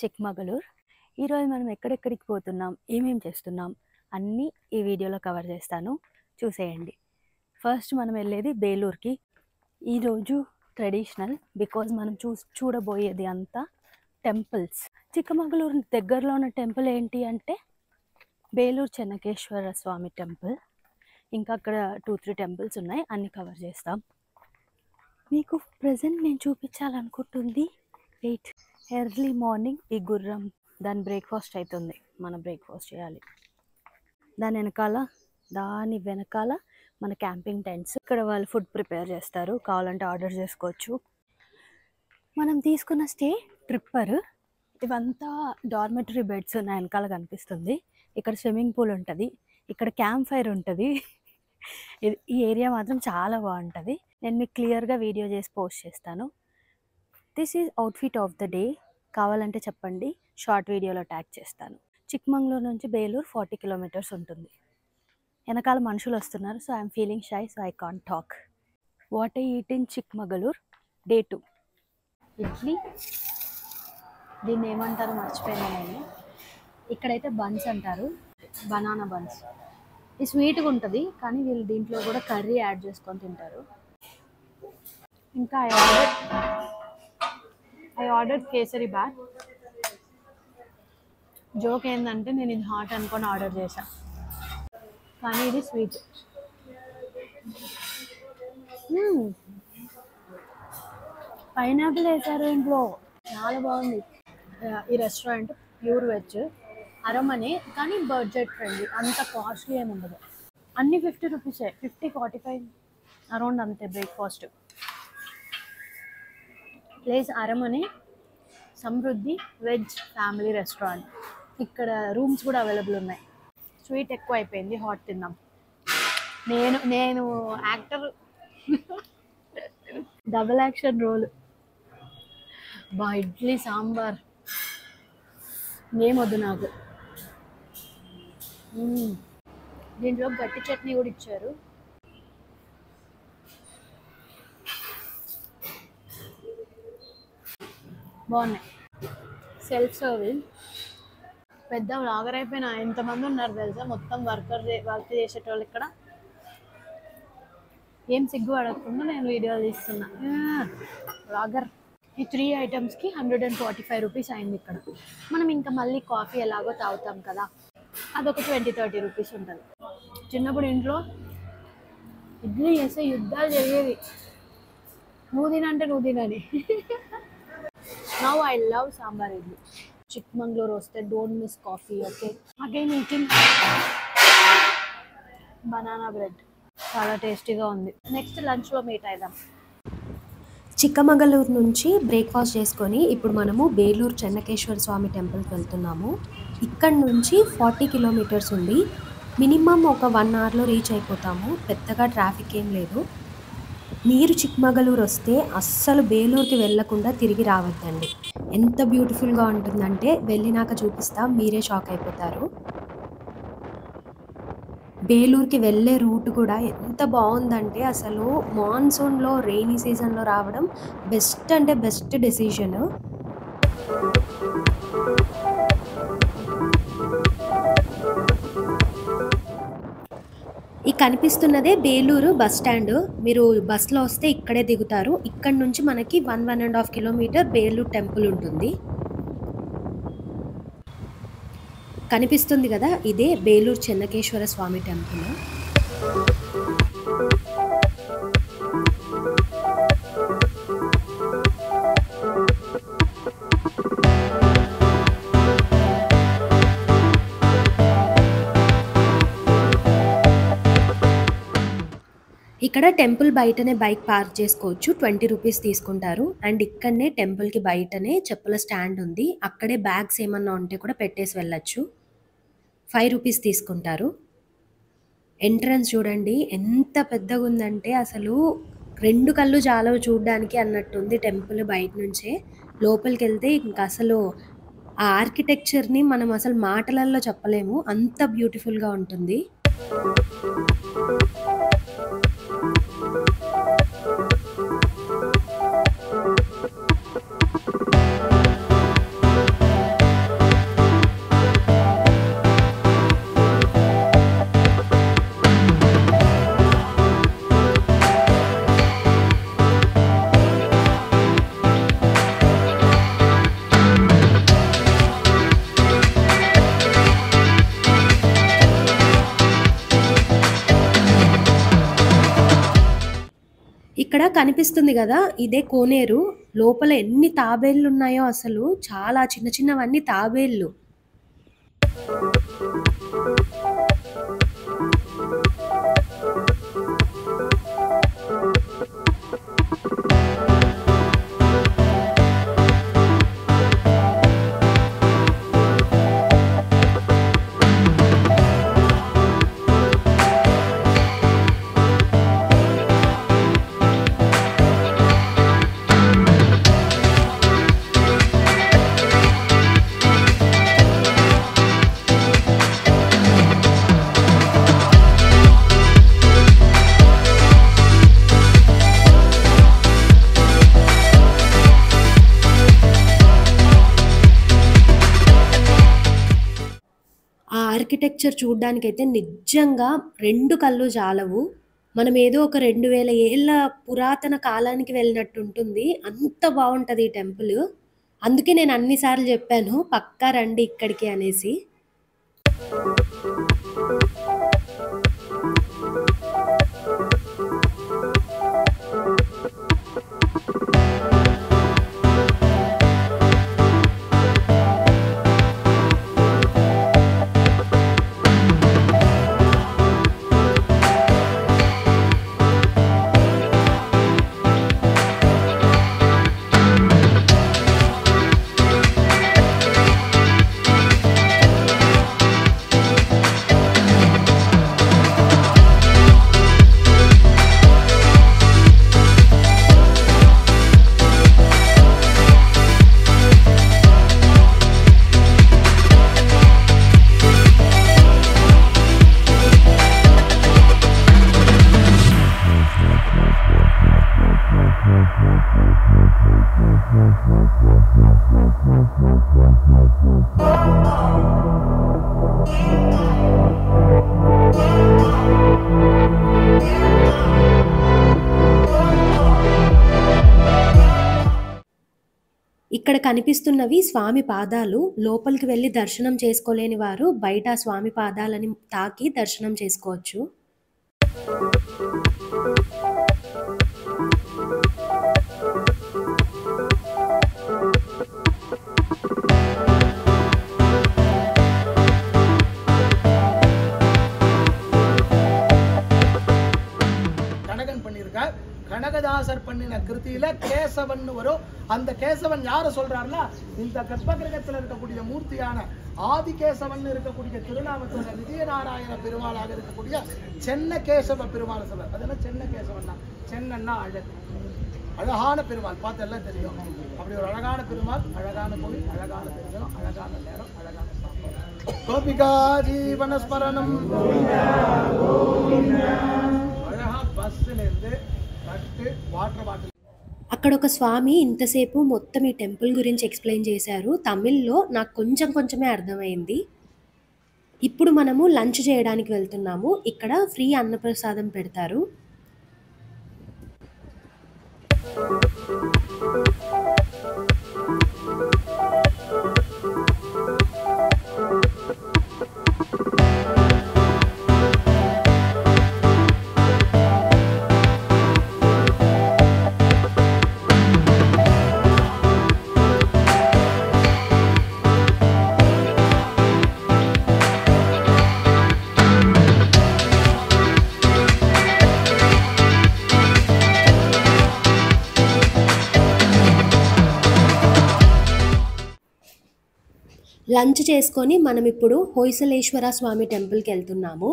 చిక్మగళూరు. ఈరోజు మనం ఎక్కడెక్కడికి పోతున్నాం, ఏమేం చేస్తున్నాం అన్నీ ఈ వీడియోలో కవర్ చేస్తాను, చూసేయండి. ఫస్ట్ మనం వెళ్ళేది బేలూరుకి. ఈరోజు ట్రెడిషనల్, బికాజ్ మనం చూడబోయేది అంతా టెంపుల్స్. చిక్కమగళూరు దగ్గరలో ఉన్న టెంపుల్ ఏంటి అంటే బేలూరు చెన్నకేశ్వర స్వామి టెంపుల్. ఇంకా అక్కడ 2-3 టెంపుల్స్ ఉన్నాయి, అన్నీ కవర్ చేస్తాం. మీకు ప్రజెంట్ నేను చూపించాలనుకుంటుంది ఎర్లీ మార్నింగ్ ఈ గుర్రం దాని బ్రేక్ఫాస్ట్ అవుతుంది. మనం బ్రేక్ఫాస్ట్ చేయాలి. దాని వెనకాల మన క్యాంపింగ్ టెంట్స్. ఇక్కడ వాళ్ళు ఫుడ్ ప్రిపేర్ చేస్తారు, కావాలంటే ఆర్డర్ చేసుకోవచ్చు. మనం తీసుకున్న స్టే ట్రిప్పర్. ఇవంతా డార్మెటరీ బెడ్స్ నా వెనకాల కనిపిస్తుంది. ఇక్కడ స్విమ్మింగ్ పూల్ ఉంటుంది, ఇక్కడ క్యాంప్ ఫైర్ ఉంటుంది. ఈ ఏరియా మాత్రం చాలా బాగుంటుంది. నేను మీకు క్లియర్గా వీడియో చేసి పోస్ట్ చేస్తాను. This is outfit of the day. కావాలంటే చెప్పండి, షార్ట్ వీడియోలో ట్యాగ్ చేస్తాను. చిక్మంగళూరు నుంచి బేలూరు 40 కిలోమీటర్స్ ఉంటుంది. వెనకాల మనుషులు వస్తున్నారు, so I'm feeling shy, so I can't talk. What I eat in Chikmagalur day 2. Idli, దీన్ని ఏమంటారో మర్చిపోయాను నేను. ఇక్కడైతే బన్స్ అంటారు, బనానా బన్స్. ఇది స్వీట్గా ఉంటుంది, కానీ వీళ్ళు దీంట్లో కూడా కర్రీ యాడ్ చేసుకొని తింటారు. ఇంకా I order kesari bath. Joke ఏంటంటే నేను ఇది హాట్ అనుకొని ఆర్డర్ చేశాను, కానీ ఇది స్వీట్. పైనాపిల్ వేసారు ఇంట్లో, చాలా బాగుంది. ఈ రెస్టారెంట్ ప్యూర్ వెజ్, అరమనే, కానీ బడ్జెట్ ఫ్రెండ్లీ, అంత కాస్ట్లీ ఏమి ఉండదు. అన్నీ 50 రూపీసే, 50-45 అరౌండ్ అంతే breakfast. Place Aramane, Samruddhi veg family restaurant. ఇక్కడ రూమ్స్ కూడా అవైలబుల్ ఉన్నాయి. స్వీట్ ఎక్కువ అయిపోయింది, హాట్ తిన్నాం. నేను actor, double action role. Idli sambar ఏమొద్దు నాకు. దీంట్లో గట్టి చట్నీ కూడా ఇచ్చారు. బాగున్నాయి. Self service. పెద్ద వ్లాగర్ అయిపోయినా. ఎంతమంది ఉన్నారు తెలుసా, మొత్తం వర్క్ చేసేటోళ్ళు ఇక్కడ. ఏం సిగ్గు అడగకుండా నేను వీడియోలు తీస్తున్నా. వ్లాగర్. ఈ 3 ఐటమ్స్కి 145 రూపీస్ అయింది ఇక్కడ. మనం ఇంకా మళ్ళీ కాఫీ ఎలాగో తాగుతాం కదా, అదొక 20-30 రూపీస్ ఉంటుంది. చిన్నప్పుడు ఇంట్లో ఇడ్లీ చేస్తే యుద్ధాలు జరిగేది, నువ్వు తినంటే నువ్వు తినని. Now I love sambar idli. Chikmagalur వస్తే don't miss coffee, okay? Again eating banana bread, చాలా టేస్టీగా ఉంది. నెక్స్ట్ లంచ్లో మీట్ అయిదాం. చిక్కమగళూరు నుంచి బ్రేక్ఫాస్ట్ చేసుకొని ఇప్పుడు మనము బేలూరు చెన్నకేశ్వర స్వామి టెంపుల్కి వెళ్తున్నాము. ఇక్కడ నుంచి 40 కిలోమీటర్స్ ఉంది. మినిమం ఒక 1 అవర్లో రీచ్ అయిపోతాము. పెద్దగా ట్రాఫిక్ ఏం లేదు. మీరు చిక్కమగళూరు వస్తే అస్సలు బేలూరుకి వెళ్ళకుండా తిరిగి రావద్దండి. ఎంత బ్యూటిఫుల్గా ఉంటుందంటే వెళ్ళినాక చూపిస్తా, మీరే షాక్ అయిపోతారు. బేలూరుకి వెళ్ళే రూట్ కూడా ఎంత బాగుందంటే, అసలు మాన్సూన్లో రెయినీ సీజన్లో రావడం బెస్ట్ అంటే బెస్ట్ డెసిషన్. ఈ కనిపిస్తున్నదే బేలూరు బస్ స్టాండ్. మీరు బస్లో వస్తే ఇక్కడే దిగుతారు. ఇక్కడ నుంచి మనకి 1-1.5 కిలోమీటర్ బేలూరు టెంపుల్ ఉంటుంది. కనిపిస్తుంది కదా, ఇదే బేలూరు చెన్నకేశ్వర స్వామి టెంపుల్. ఇక్కడ టెంపుల్ బయటనే బైక్ పార్క్ చేసుకోవచ్చు, 20 రూపీస్ తీసుకుంటారు. అండ్ ఇక్కడనే టెంపుల్కి బయటనే చెప్పుల స్టాండ్ ఉంది, అక్కడే బ్యాగ్స్ ఏమన్నా ఉంటే కూడా పెట్టేసి వెళ్ళచ్చు. 5 రూపీస్ తీసుకుంటారు. ఎంట్రన్స్ చూడండి ఎంత పెద్దగా ఉందంటే, అసలు 2 కళ్ళు చాలవు చూడడానికి అన్నట్టుంది. టెంపుల్ బయట నుంచే లోపలికి వెళ్తే ఇంకా అసలు ఆ ఆర్కిటెక్చర్ని మనం అసలు మాటలలో చెప్పలేము, అంత బ్యూటిఫుల్గా ఉంటుంది. ఇక్కడ కనిపిస్తుంది కదా, ఇదే కోనేరు. లోపల ఎన్ని తాబేళ్లు ఉన్నాయో అసలు, చాలా చిన్న చిన్నవన్నీ తాబేళ్లు. ఆ ఆర్కిటెక్చర్ చూడ్డానికైతే నిజంగా 2 కళ్ళు చాలవు. మనం ఏదో ఒక 2000 ఏళ్ల పురాతన కాలానికి వెళ్ళినట్టు ఉంటుంది. అంత బావుంటది ఈ టెంపుల్. అందుకే నేను అన్ని సార్లు చెప్పాను పక్కా రండి ఇక్కడికి అనేసి. ఇక్కడ కనిపిస్తున్నవి స్వామి పాదాలు. లోపలికి వెళ్ళి దర్శనం చేసుకోలేని వారు బయట స్వామి పాదాలని తాకి దర్శనం చేసుకోవచ్చు. கனகதாசர் பண்ணின கிருதியில கேசவன் வரும். அந்த கேசவன் யார சொல்றாருன்னா, இந்த கர்ப்பகிரகத்தில் இருக்கக்கூடிய மூர்த்தியான ஆதிகேசவன் இருக்கக்கூடிய திருநாமத்தில் விஜயநாராயண பெருமாளாக இருக்கக்கூடிய சென்ன கேசவ பெருமாள் சொல்றார். அது என்ன சென்ன கேசவன்னா, சென்னன்னா அழகு, அழகான பெருமாள். பார்த்து எல்லாம் தெரியும். அப்படி ஒரு அழகான பெருமாள், அழகான கோவில், அழகான பெருமாள், அழகான நேரம், அழகான சாப்பாடு. கோபிகா ஜீவனஸ்மரணம். அழகா பஸ்ல இருந்து వాటర్ బాటిల్. అక్కడ ఒక స్వామి ఇంతసేపు మొత్తం ఈ టెంపుల్ గురించి ఎక్స్ప్లెయిన్ చేశారు. తమిళ్లో నాకు కొంచెమే అర్థమైంది. ఇప్పుడు మనము లంచ్ చేయడానికి వెళ్తున్నాము. ఇక్కడ ఫ్రీ అన్నప్రసాదం పెడతారు. లంచ్ చేసుకొని మనం ఇప్పుడు హొయసలేశ్వర స్వామి టెంపుల్కి వెళ్తున్నాము.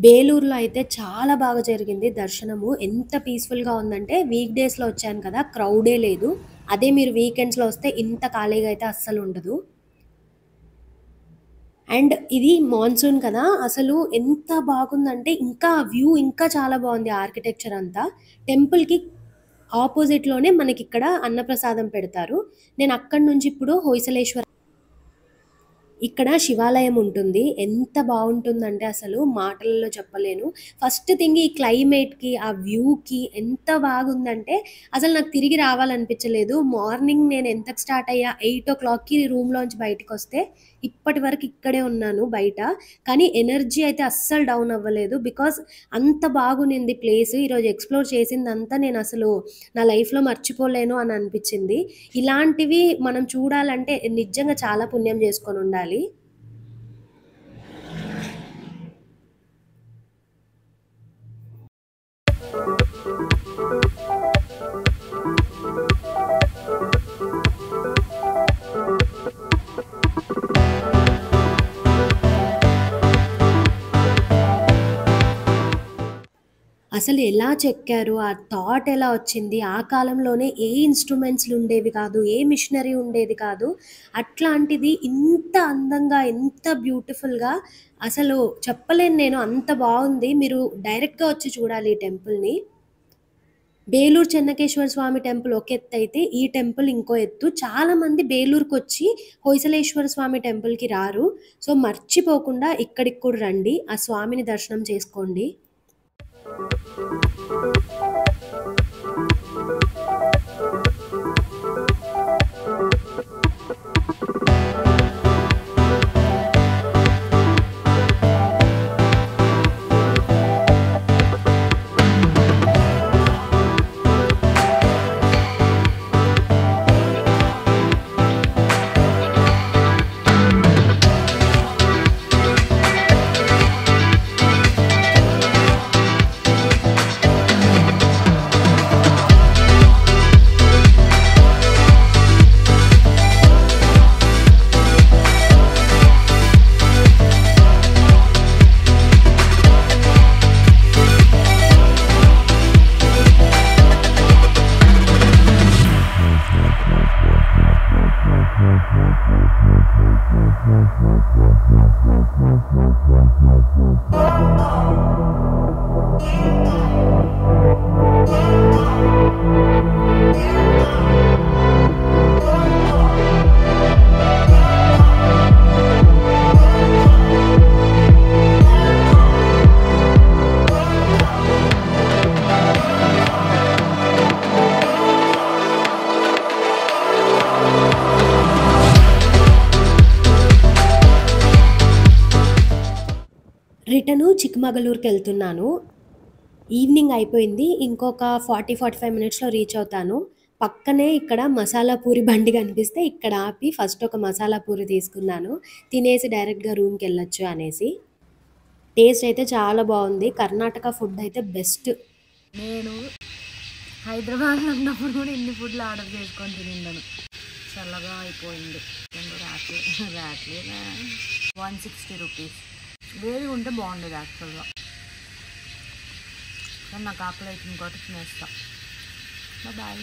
బేలూరులో అయితే చాలా బాగా జరిగింది దర్శనము. ఎంత పీస్ఫుల్గా ఉందంటే, వీక్ డేస్లో వచ్చాను కదా, క్రౌడే లేదు. అదే మీరు వీకెండ్స్లో వస్తే ఇంత ఖాళీగా అయితే అస్సలు ఉండదు. అండ్ ఇది మాన్సూన్ కదా, అసలు ఎంత బాగుందంటే ఇంకా వ్యూ ఇంకా చాలా బాగుంది. ఆర్కిటెక్చర్ అంతా టెంపుల్కి ఆపోజిట్లోనే మనకి ఇక్కడ అన్నప్రసాదం పెడతారు. నేను అక్కడి నుంచి ఇప్పుడు ఇక్కడ శివాలయం ఉంటుంది. ఎంత బావుంటుందంటే అసలు మాటలలో చెప్పలేను. ఫస్ట్ థింగ్ ఈ క్లైమేట్‌కి, ఆ వ్యూకి ఎంత బాగుందంటే అసలు నాకు తిరిగి రావాలనిపించలేదు. మార్నింగ్ నేను ఎంతకు స్టార్ట్ అయ్యా 8:00కి రూమ్‌లోంచి బయటికొస్తే ఇప్పటి వరకు ఇక్కడే ఉన్నాను బయట. కానీ ఎనర్జీ అయితే అస్సలు డౌన్ అవ్వలేదు. బికాజ్ అంత బాగునింది ప్లేస్. ఈరోజు ఎక్స్‌ప్లోర్ చేసిందంతా నేను అసలు నా లైఫ్‌లో మర్చిపోలేను అని అనిపించింది. ఇలాంటివి మనం చూడాలంటే నిజంగా చాలా పుణ్యం చేసుకొని ఉండాలి. అసలు ఎలా చెక్కారు? ఆ థాట్ ఎలా వచ్చింది? ఆ కాలంలోనే ఏ ఇన్‌స్ట్రుమెంట్స్‌లు ఉండేవి కాదు. ఏ మిషనరీ ఉండేది కాదు. అట్లాంటిది ఇంత అందంగా, ఇంత బ్యూటిఫుల్‌గా అసలు చెప్పలేను నేను. అంత బావుంది. మీరు డైరెక్ట్‌గా వచ్చి చూడాలి ఈ టెంపుల్‌ని. బేలూరు చెన్నకేశ్వర స్వామి టెంపుల్ ఒక ఎత్తయితే, ఈ టెంపుల్ ఇంకో ఎత్తు. చాలామంది బేలూరుకొచ్చి హొయసలేశ్వర స్వామి టెంపుల్‌కి రారు. సో, మర్చిపోకుండా ఇక్కడికి కూడా రండి. ఆ స్వామిని దర్శనం చేసుకోండి. రిటర్ను చిక్కమగళూరుకెళ్తున్నాను. ఈవినింగ్ అయిపోయింది. ఇంకొక 45 మినిట్స్‌లో రీచ్ అవుతాను. పక్కనే ఇక్కడ మసాలా పూరి బండి కనిపిస్తే ఇక్కడ ఆపి ఫస్ట్ ఒక మసాలా పూరి తీసుకున్నాను. తినేసి డైరెక్ట్‌గా రూమ్‌కెళ్ళొచ్చు అనేసి. టేస్ట్ అయితే చాలా బావుంది. కర్ణాటక ఫుడ్ అయితే బెస్ట్. నేను హైదరాబాద్లో ఉన్నప్పుడు కూడా ఇన్ని ఫుడ్లు ఆర్డర్ చేసుకొని తినిండను. చల్లగా అయిపోయింది. రాట్లే 160 రూపీస్. వేడి ఉంటే బాగుండేది యాక్చువల్గా. కానీ నాకు ఆకలి అయితే ఇంకోటి తినేస్తా. బాయ్.